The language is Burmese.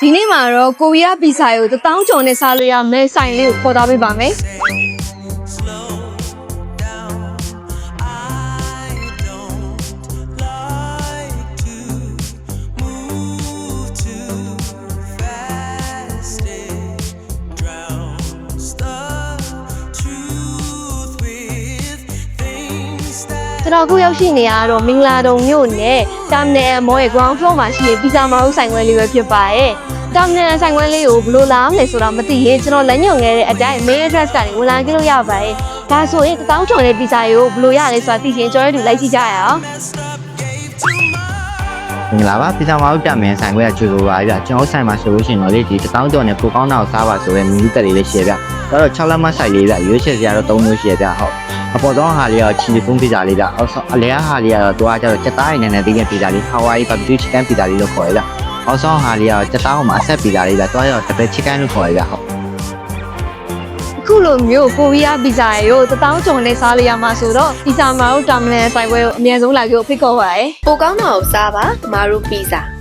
ဒီနေ့မှာတော့ကိုရီးယားပီဇာကို1000ကျော်နဲ့စားလို့ရမယ်ဆိုင်လေးကိုခေါ်သွားပေးပါမယ်ကျွန်တော်အခုရောက်ရှိနေရတော့မင်္ဂလာတုံမြို့နယ်တာမနယ်မော်ရဲ့ ground floor မှာရှိတဲ့ပီဇာမာရုဆိုင်ခွဲလေးပဲဖြစ်ပါရဲ့တာမနယ်ဆိုင်ခွဲလေးကိုဘယ်လိုလာမလဲဆိုတာမသိရင်ကျွန်တော်လက်ညွှန်ခဲ့တဲ့အတိုင်း mail address ကနေဝင်လာကြည့်လို့ရပါတယ်ဒါဆိုရင်1000ကျော်တဲ့ပီဇာကိုဘယ်လိုရလဲဆိုတာသိချင်ကျွန်တော်တို့လိုက်ကြည့်ကြရအောင်မင်္ဂလာပါပီဇာမာတို့တာမင်ဆိုင်ခွဲကကြိုဆိုပါဗျကျွန်တော်ဆိုင်မှာဆိုလို့ရှိရင်တော့လေဒီ1000ကျော်နဲ့ပိုကောင်းတာကိုစားပါဆိုတဲ့မီနူတက်လေးလေးရှယ်ဗျတော့6လက်မဆိုင်လေးဗျရွေးချယ်စရာတော့3မျိုးရှယ်ဗျဟုတ်အပေါ်ဆုံးဟာလေးကချီလီဖုန်းပီဇာလေးဗျအလဲဟာလေးကတော့တွားကြတော့စက်သားရည်နဲ့တီးတဲ့ပီဇာလေးဟာဝိုင်ဘarbecue chicken ပီဇာလေးလို့ခေါ်ရဗျအောက်ဆုံးဟာလေးကတော့စက်သားဟိုမှာအဆက်ပီဇာလေးဗျတွားရတော့ double chicken လို့ခေါ်ရဗျဟုတ်အခုလိုမျိုးကိုရီးယားပီဇာကို1000ကျော်နဲ့စားလို့ရမှာဆိုတော့ပီဇာမာတို့တာမနယ်ဆိုင်ခွဲကိုအများဆုံးလာကြိုဖိတ်ခေါ်ပါရယ်ပိုကောင်းတာကိုစားပါမာရုပီဇာ